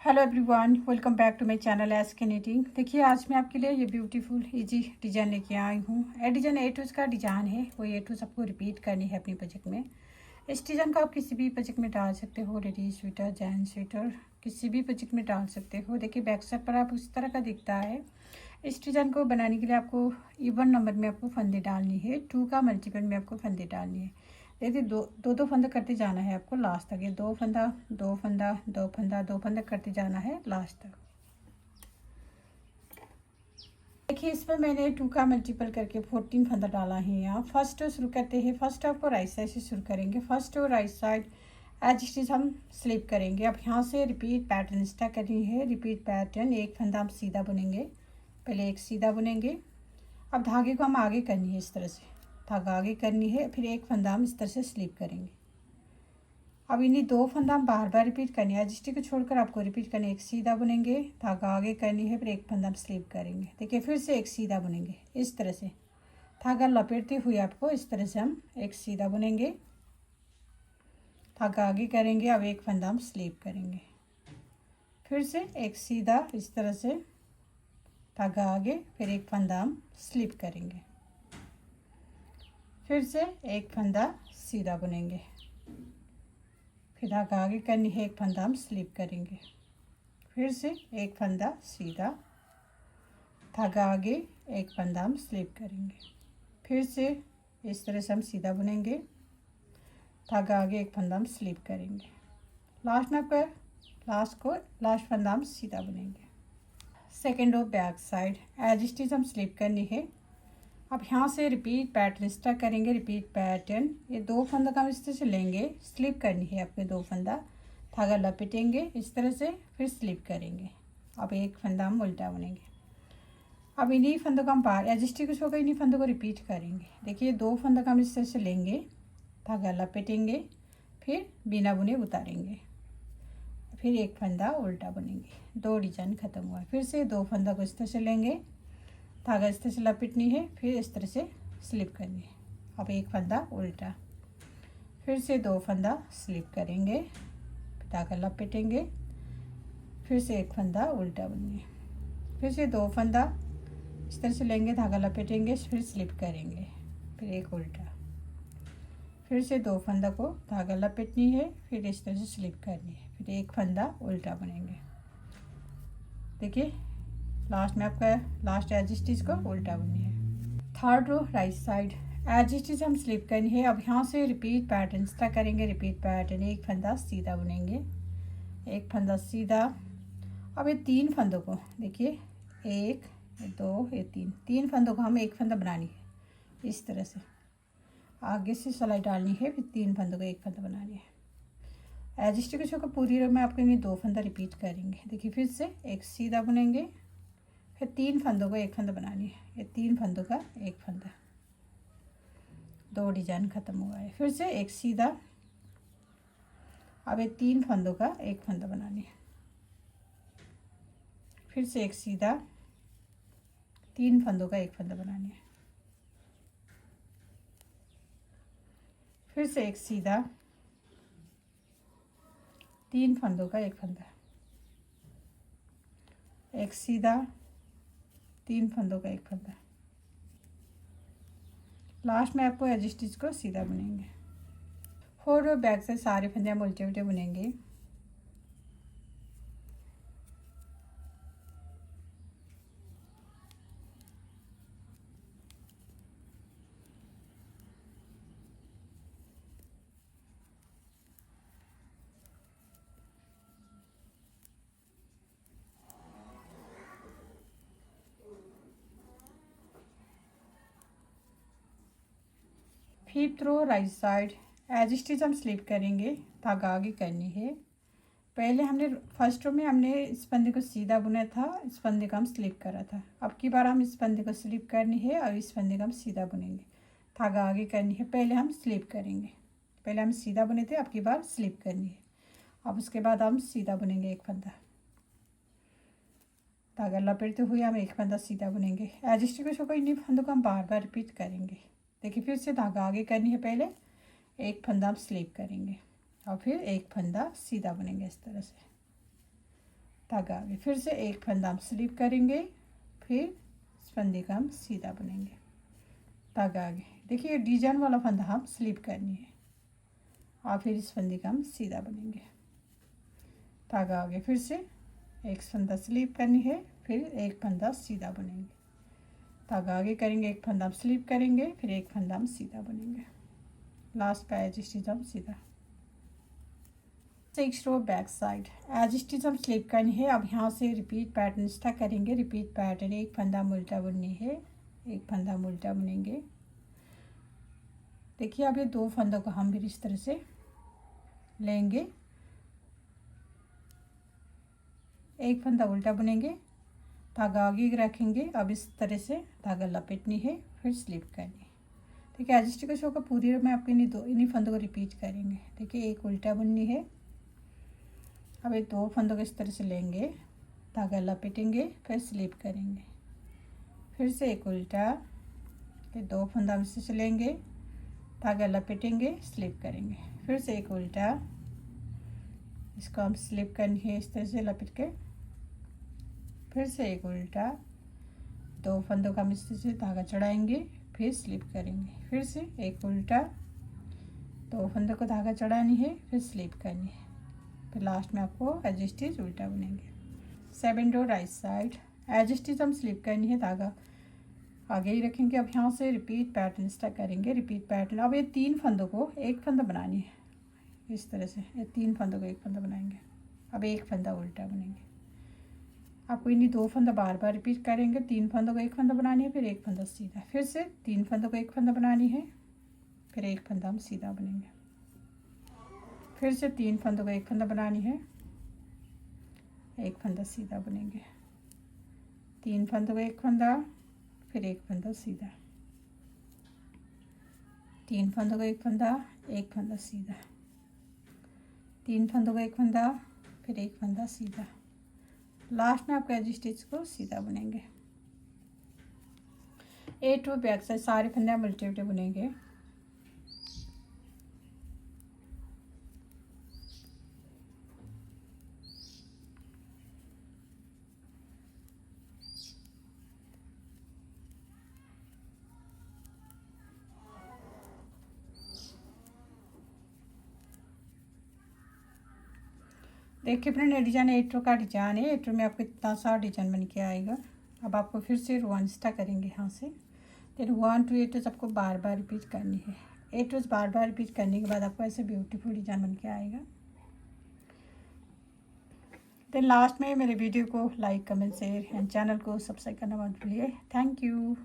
Hello everyone, welcome back to my channel S K knitting. देखिए आज मैं आपके लिए ये ब्यूटीफुल इजी डिज़ाइन लेके आई हूँ। ये डिज़ाइन ए टू का डिज़ाइन है, वो ए टू सबको रिपीट करनी है अपनी प्रोजेक्ट में। इस डिज़ाइन को आप किसी भी प्रोजेक्ट में डाल सकते हो, लेडीज स्वेटर, जेंट्स स्वेटर, किसी भी प्रोजेक्ट में डाल सकते हो। देखिए बैक साइड पर आप उस तरह का दिखता है। इस डिज़ाइन को बनाने के लिए आपको इवन नंबर में आपको फंदे डालनी है, 2 का मल्टीपल में आपको फंदे डालनी है। देखिए दो फंदा करते जाना है आपको लास्ट तक। ये दो फंदा दो फंदा दो फंदा दो फंदा करते जाना है लास्ट तक। देखिए इसमें मैंने 2 का मल्टीपल करके 14 फंदा डाला है। यहाँ फर्स्ट शुरू करते हैं। फर्स्ट आपको राइट साइड से शुरू करेंगे। फर्स्ट और right side as it is हम स्लिप करेंगे। अब यहाँ से रिपीट पैटर्न स्टार्ट करनी है। रिपीट पैटर्न, एक फंदा हम सीधा बुनेंगे, पहले एक सीधा बुनेंगे। अब धागे को हम आगे करनी है, इस तरह से धागा आगे करनी है, फिर एक फंदा हम इस तरह से स्लिप करेंगे। अब इन्हीं दो फंदा हम बार बार रिपीट करनी है। जिसटी को छोड़कर आपको रिपीट करनी है। एक सीधा बुनेंगे, धागा आगे करनी है, फिर एक फंदा हम स्लिप करेंगे। देखिए फिर से एक सीधा बुनेंगे, इस तरह से धागा लपेटते हुए आपको इस तरह से हम एक सीधा बुनेंगे, धागा आगे करेंगे। अब एक फंदा हम स्लिप करेंगे, फिर से एक सीधा इस तरह से धागा आगे, फिर एक फंदा हम स्लिप करेंगे, फिर से एक फंदा सीधा बुनेंगे, फिर धागा आगे करनी है, एक फंदा हम स्लिप करेंगे, फिर से एक फंदा सीधा, धागा आगे, एक फंदा हम स्लिप करेंगे, फिर से इस तरह से हम सीधा बुनेंगे, धागा आगे, एक फंदा हम स्लिप करेंगे। लास्ट में आपका लास्ट फंदा हम सीधा बुनेंगे। Second row back side as it is हम स्लिप करनी है। अब यहाँ से रिपीट पैटर्न स्टार्ट करेंगे। रिपीट पैटर्न, ये दो फंदा का हम इस तरह से लेंगे, स्लिप करनी है आपके दो फंदा, धागा लपेटेंगे इस तरह से, फिर स्लिप करेंगे। अब एक फंदा हम उल्टा बुनेंगे। अब इन्हीं फंदों का हम बार एडजस्ट कुछ होगा, इन्हीं फंदों को रिपीट करेंगे। देखिए दो फंदा का हम इस तरह से लेंगे, धागा लपेटेंगे, फिर बिना बुने उतारेंगे, फिर एक फंदा उल्टा बुनेंगे। दो डिजाइन खत्म हुआ। फिर से दो फंदा को इस तरह से लेंगे, धागा इस तरह से लपेटनी है, फिर इस तरह से स्लिप करनी है। अब एक फंदा उल्टा, फिर से दो फंदा स्लिप करेंगे, धागा लपेटेंगे, फिर से एक फंदा उल्टा बुनेंगे, फिर से दो फंदा इस तरह से लेंगे, धागा लपेटेंगे, फिर स्लिप करेंगे, फिर एक उल्टा, फिर से दो फंदा को धागा लपेटनी है, फिर इस तरह से स्लिप करनी है, फिर एक फंदा उल्टा बुनेंगे। देखिए लास्ट में आपका लास्ट एज स्टिच को उल्टा बुनी है। Third row right side edge stitch हम स्लिप करनी है। अब यहाँ से रिपीट पैटर्न स्टार्ट करेंगे। रिपीट पैटर्न, एक फंदा सीधा बुनेंगे, एक फंदा सीधा। अब ये तीन फंदों को देखिए, एक दो ये तीन फंदों को हम एक फंदा बनानी है, इस तरह से आगे से सिलाई डालनी है, फिर तीन फंदों को एक फंदा बनानी है। एज स्टिच को पूरी रो में आपके लिए दो फंदा रिपीट करेंगे। देखिए फिर से एक सीधा बुनेंगे, फिर तीन फंदों को एक फंदा बनानी है, ये तीन फंदों का एक फंदा। दो डिजाइन खत्म हुआ है। फिर से एक सीधा, अब ये तीन फंदों का एक फंदा बनानी है, फिर से एक सीधा, तीन फंदों का एक फंदा बनानी है, फिर से एक सीधा, तीन फंदों का एक फंदा, एक सीधा, तीन फंदों का एक फंदा। लास्ट में आपको एज स्टिच को सीधा बुनेंगे। फोर और बैक से सारे फंदे हम उल्टे उल्टे बुनेंगे। Fifth row right side edge stitch हम स्लिप करेंगे, धागा आगे करनी है। पहले हमने फर्स्ट रो में हमने इस फंदे को सीधा बुना था, इस फंदे को हम स्लिप करा था। अब की बार हम इस फंदे को स्लिप करनी है और इस फंदे को हम सीधा बुनेंगे, धागा आगे करनी है। पहले हम स्लिप करेंगे, पहले हम सीधा बुने थे, अब की बार स्लिप करनी है। अब उसके बाद हम सीधा बुनेंगे एक फंदा, धागा लपेटते हुए हम एक फंदा सीधा बुनेंगे। एज स्टिच को इन्हीं फंदों को हम बार बार रिपीट करेंगे। देखिए फिर से धागा आगे करनी है, पहले एक फंदा हम स्लिप करेंगे और फिर एक फंदा सीधा बुनेंगे इस तरह से। धागा आगे, फिर से एक फंदा हम स्लिप करेंगे, फिर इस फंदे का हम सीधा बुनेंगे, धागा आगे। देखिए डिजाइन वाला फंदा हम स्लिप करनी है और फिर इस फंदे का हम सीधा बुनेंगे, धागा आगे, फिर से एक फंदा स्लिप करनी है, फिर एक फंदा सीधा बुनेंगे, धागा आगे करेंगे, एक फंदा हम स्लिप करेंगे, फिर एक फंदा हम सीधा बुनेंगे, लास्ट का एज स्टिच हम सीधा। 6 रो बैक साइड एज स्टिच हम स्लिप करनी है। अब यहाँ से रिपीट पैटर्न स्टार्ट करेंगे। रिपीट पैटर्न, एक फंदा हम उल्टा बुननी है, एक फंदा हम उल्टा बुनेंगे। देखिए अब ये 2 फंदों को हम फिर इस तरह से लेंगे, एक फंदा उल्टा बुनेंगे, धागा आगे रखेंगे। अब इस तरह से धागा लपेटनी है, फिर स्लिप करनी है। ठीक है, एज स्टिच को शो का पूरी में आपको इन्हीं फंदों को रिपीट करेंगे। देखिए एक उल्टा बुननी है, अब ये 2 फंदों को इस तरह से लेंगे, धागा लपेटेंगे, फिर स्लिप करेंगे, फिर से एक उल्टा, ये 2 फंदा हम इससे लेंगे, धागा लपेटेंगे, स्लिप करेंगे, फिर से एक उल्टा, इसको हम स्लिप करनी है इस तरह से लपेट के, फिर से एक उल्टा, 2 फंदों का हम इस तरह से धागा चढ़ाएंगे, फिर स्लिप करेंगे, फिर से एक उल्टा, 2 फंदों को धागा चढ़ानी है, फिर स्लिप करनी है, फिर लास्ट में आपको एज स्टिच उल्टा बुनेंगे। 7 रो राइट साइड एज स्टिच हम स्लिप करनी है, धागा आगे ही रखेंगे। अब यहाँ से रिपीट पैटर्न स्टार्ट करेंगे। रिपीट पैटर्न, अब ये 3 फंदों को एक फंदा बनानी है, इस तरह से ये 3 फंदों को एक फंदा बनाएंगे। अब एक फंदा उल्टा बुनेंगे। आपको इन्हीं 2 फंदा बार बार रिपीट करेंगे। 3 फंदों को एक फंदा बनानी है, फिर एक फंदा सीधा, फिर से 3 फंदों को एक फंदा बनानी है, फिर एक फंदा हम सीधा बुनेंगे, फिर से 3 फंदों को एक फंदा बनानी है, एक फंदा सीधा बुनेंगे, 3 फंदों को एक फंदा, फिर एक फंदा सीधा, 3 फंदों को एक फंदा, एक फंदा सीधा, 3 फंदों को एक फंदा, फिर एक फंदा सीधा, लास्ट में आपको एज स्टिच को सीधा बुनेंगे। 8 रो बैक साइड सारे फंदे हम उल्टे उल्टे बुनेंगे। देखिए फ्रेंड, ये डिजाइन 8 रो का डिजाइन है। 8 रो में आपको इतना सा डिजाइन बन के आएगा। अब आपको फिर से रो स्टार्ट करेंगे यहाँ से, फिर 1 to 8 रोज आपको बार बार रिपीट करनी है। 8 रोज बार बार रिपीट करने के बाद आपको ऐसे ब्यूटीफुल डिजाइन बन के आएगा। देन लास्ट में मेरे वीडियो को like, comment, share and channel को सब्सक्राइब करना मत भूलिए। Thank you.